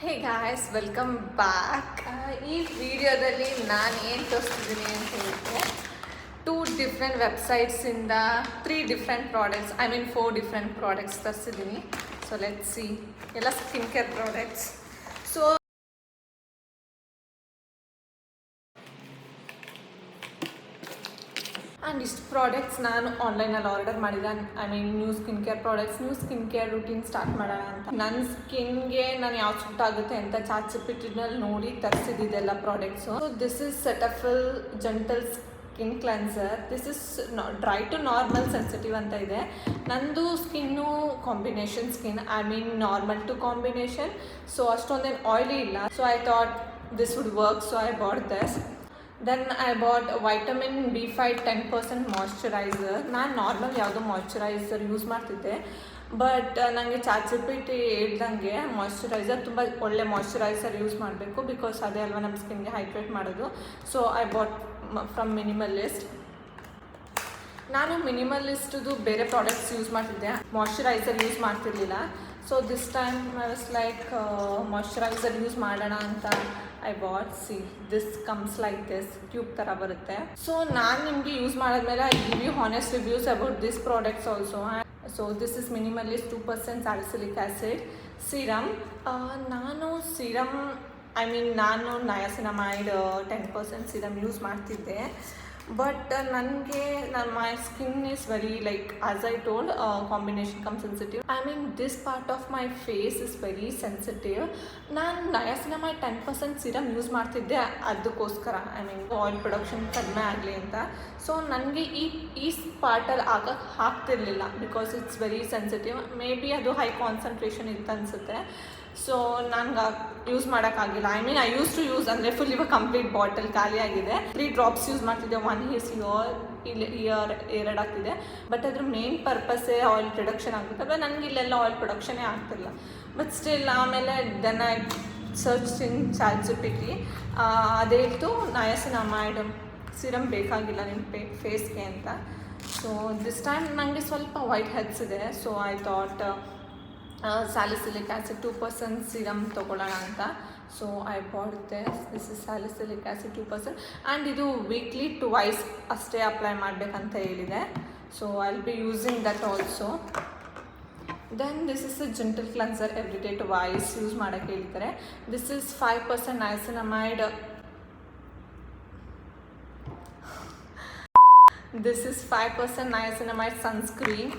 Hey guys welcome back. ಈ ವಿಡಿಯೋದಲ್ಲಿ ನಾನು ಏನು ತೋರಿಸ್ತಿದ್ದೀನಿ ಅಂತ ಹೇಳಿದ್ರೆ ಟೂ ಡಿಫ್ರೆಂಟ್ ವೆಬ್ಸೈಟ್ಸಿಂದ 3 different products, I mean 4 different products ತರಿಸಿದ್ದೀನಿ. ಸೊ ಲೆಟ್ಸ್ ಸಿ, ಎಲ್ಲ skin care products. So and ಇಷ್ಟು ಪ್ರಾಡಕ್ಟ್ಸ್ ನಾನು ಆನ್ಲೈನಲ್ಲಿ ಆರ್ಡರ್ ಮಾಡಿದೆ. I mean new skin care products, new skin care routine start ಮಾಡೋಣ ಅಂತ. ನನ್ನ ಸ್ಕಿನ್ಗೆ ನಾನು ಯಾವ್ದು ಸೂಟ್ ಆಗುತ್ತೆ ಅಂತ ಚಾಟ್ ಜಿಪಿಟಿನಲ್ಲಿ ನೋಡಿ ತರಿಸಿದ್ದೆಲ್ಲ products. So this is Cetaphil gentle skin cleanser. This is dry to normal sensitive ಅಂತ ಇದೆ. ನಂದು skin combination skin, I mean normal to combination. So ಅಷ್ಟೊಂದೇನು ಆಯ್ಲಿ ಇಲ್ಲ. So I thought this would work, so I bought this. Then I bought vitamin B5 10% moisturiser. ನಾನು normal ಯಾವುದೋ moisturiser use ಮಾಡ್ತಿದ್ದೆ, but ನನಗೆ chat GPT ಹೇಳ್ದಂಗೆ moisturiser ತುಂಬ ಒಳ್ಳೆ moisturiser use ಮಾಡಬೇಕು, ಬಿಕಾಸ್ ಅದೇ ಅಲ್ವಾ ನಮ್ಮ ಸ್ಕಿನ್ಗೆ ಹೈಡ್ರೇಟ್ ಮಾಡೋದು. So I bought from Minimalist. ನಾನು ಮಿನಿಮಲಿಸ್ಟದು ಬೇರೆ ಪ್ರಾಡಕ್ಟ್ಸ್ ಯೂಸ್ ಮಾಡ್ತಿದ್ದೆ, ಮಾಯ್ಶ್ಚರೈಸರ್ ಯೂಸ್ ಮಾಡ್ತಿರ್ಲಿಲ್ಲ. So this time I was like moisturiser use ಮಾಡೋಣ ಅಂತ I bought. See this comes like this tube ಥರ ಬರುತ್ತೆ. ಸೊ ನಾನು ನಿಮಗೆ ಯೂಸ್ ಮಾಡಿದ್ಮೇಲೆ I give you honest reviews about this products also. So this is Minimalist 2% salicylic acid serum. ನಾನು serum, I mean ನಾನು niacinamide 10% serum use ಮಾಡ್ತಿದ್ದೆ. But ನನಗೆ my skin is very like as I told combination come sensitive. I mean this part of my face is very sensitive. ನಾನು niacinamide 10% serum use ಮಾಡ್ತಿದ್ದೆ ಅದಕ್ಕೋಸ್ಕರ, I mean oil production ಕಡಿಮೆ ಆಗಲಿ ಅಂತ. So ನನಗೆ ಈ ಪಾರ್ಟಲ್ಲಿ ಆಗ್ತಿರ್ಲಿಲ್ಲ, because it's very sensitive. Maybe ಅದು ಹೈ ಕಾನ್ಸಂಟ್ರೇಷನ್ ಇತ್ತು ಅನಿಸುತ್ತೆ. ಸೊ ನನಗೆ ಯೂಸ್ ಮಾಡೋಕ್ಕಾಗಿಲ್ಲ. I mean I use to use ಅಂದರೆ ಫುಲ್ ಇವಾಗ ಕಂಪ್ಲೀಟ್ ಬಾಟಲ್ ಖಾಲಿ ಆಗಿದೆ. 3 ಡ್ರಾಪ್ಸ್ ಯೂಸ್ ಮಾಡ್ತಿದ್ದೆ. 1 ಈಸ್ ಇಯರ್ 2 ಆಗ್ತಿದೆ. ಬಟ್ ಅದ್ರ ಮೇನ್ ಪರ್ಪಸ್ಸೇ ಆಯಿಲ್ ಪ್ರೊಡಕ್ಷನ್ ಆಗುತ್ತೆ. ಬಟ್ ನನಗೆ ಇಲ್ಲೆಲ್ಲ ಆಯಿಲ್ ಪ್ರೊಡಕ್ಷನೇ ಆಗ್ತಿಲ್ಲ. ಬಟ್ ಸ್ಟಿಲ್ ಆಮೇಲೆ then I search in chat GPT. ಅದೇಳ್ತು ನಯಾಸಿನಮೈಡ್ ಸಿರಮ್ ಬೇಕಾಗಿಲ್ಲ ನಿಮ್ಮ ಫೇಸ್ಗೆ ಅಂತ. ಸೊ ದಿಸ್ ಟೈಮ್ ನನಗೆ ಸ್ವಲ್ಪ ವೈಟ್ ಹೆಡ್ಸ್ ಇದೆ. So I thought salicylic acid 2% serum ತೊಗೊಳ್ಳೋಣ ಅಂತ. So I bought this is salicylic acid 2%. And ಇದು ವೀಕ್ಲಿ 2 ಅಷ್ಟೇ ಅಪ್ಲೈ ಮಾಡಬೇಕಂತ ಹೇಳಿದೆ. So I will be using that also. Then this is a gentle cleanser every day 2 use ಮಾಡೋಕ್ಕೆ ಹೇಳ್ತಾರೆ. This is 5% niacinamide. This is 5% niacinamide sunscreen.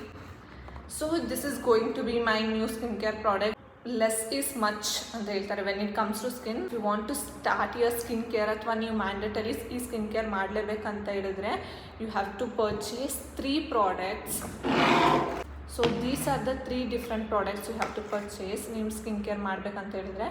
So this is going to be my new skincare product. Less is much ಅಂತ ಹೇಳ್ತಾರೆ when it comes to skin. If you want to start your skincare ಅಥವಾ ನೀವು mandatory ಈ skin care ಮಾಡಲೇಬೇಕಂತ ಹೇಳಿದ್ರೆ you have to purchase 3 products. So these are the 3 different products you have to purchase ನಿಮ್ಮ skin care ಮಾಡಬೇಕಂತ ಹೇಳಿದರೆ.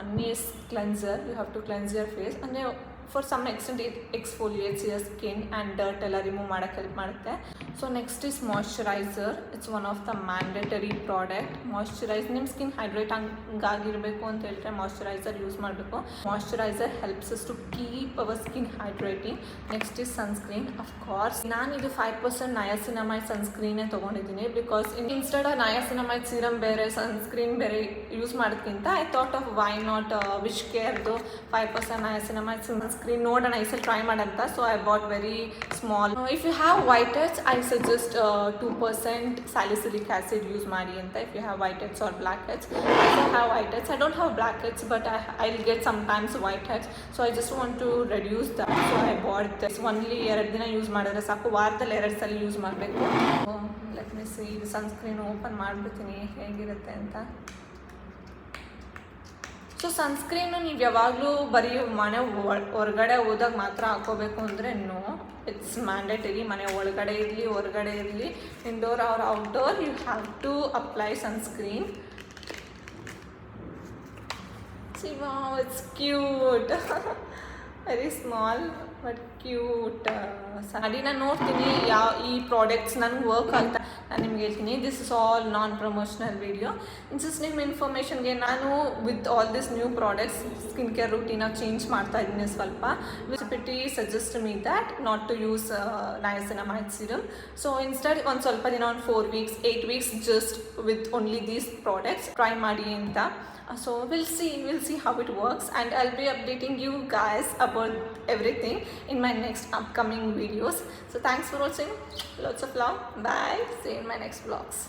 1 is cleanser, you have to cleanse your face. ಅಂದರೆ for some extent it exfoliates your skin and dirt ಎಲ್ಲ remove ಮಾಡೋಕ್ಕೆ help ಮಾಡುತ್ತೆ. So next is moisturiser. It's one of the mandatory product. Moisturise ನಿಮ್ಮ skin hydrate ಹಂಗಾಗಿರಬೇಕು ಅಂತ ಹೇಳಿದ್ರೆ moisturiser use ಮಾಡಬೇಕು. Moisturiser helps us to keep hour skin hydrating. Next is sunscreen. Of course ನಾನಿದು 5% niacinamide ಸನ್ಸ್ಕ್ರೀನೇ ತೊಗೊಂಡಿದ್ದೀನಿ, because instead of niacinamide serum ಬೇರೆ sunscreen ಬೇರೆ ಯೂಸ್ ಮಾಡೋದಕ್ಕಿಂತ I thought of why not ವಿಶ್ ಕೇರ್ದು 5% ನಯಾಸಿನಮೈಡ್ ಸನ್ಸ್ಕ್ರೀನ್ ನೋಡೋಣ ಈ ಸಲ ಟ್ರೈ ಮಾಡಂತ. So I bought very small. If you have whiteheads I suggest 2% salicylic acid use ಮಾಡಿ ಅಂತ. If you have whiteheads or blackheads. I have whiteheads, I don't have black heads, but I will get sometimes white heads. So I just want to reduce that. So I bought this. Only 2 ದಿನ use ಮಾಡಿದ್ರೆ ಸಾಕು, ವಾರದಲ್ಲಿ 2 ಸಲ use ಮಾಡಬೇಕು. Let me C, ಇದು sunscreen open ಮಾಡಿಬಿಡ್ತೀನಿ ಹೇಗಿರುತ್ತೆ ಅಂತ. ಸೊ ಸನ್ಸ್ಕ್ರೀನು ನೀವು ಯಾವಾಗಲೂ ಬರೀ ಮನೆ ಹೊರಗಡೆ ಹೋದಾಗ ಮಾತ್ರ ಹಾಕೋಬೇಕು ಅಂದರೆ ನೋ, ಇಟ್ಸ್ ಮ್ಯಾಂಡೇಟರಿ. ಮನೆ ಒಳಗಡೆ ಇರಲಿ ಹೊರಗಡೆ ಇರಲಿ, indoor or outdoor, you have to apply sunscreen. See wow, it's cute. Very small but cute. ಸರಿ, ನಾನು ನೋಡ್ತೀನಿ ಈ ಪ್ರಾಡಕ್ಟ್ಸ್ ನನಗೆ ವರ್ಕ್ ಆಗ್ತಾ ನಾನು ನಿಮ್ಗೆ ಹೇಳ್ತೀನಿ. This is all non promotional video. Just ನಿಮ್ಮ ಇನ್ಫಾರ್ಮೇಷನ್ಗೆ ನಾನು with all this new products skin care ರೂಟೀನಾಗಿ ಚೇಂಜ್ ಮಾಡ್ತಾ ಇದ್ದೀನಿ ಸ್ವಲ್ಪ. ವಿಸಿಪಿಟಿ suggest me that not to use niacinamide serum. So instead ಒಂದು ಸ್ವಲ್ಪ ದಿನ, ಒಂದು 4 weeks 8 weeks just with only these products try ಮಾಡಿ ಅಂತ. So we'll see how it works, and I'll be updating you guys about everything in my next upcoming videos. So thanks for watching, lots of love, bye, see you in my next vlogs.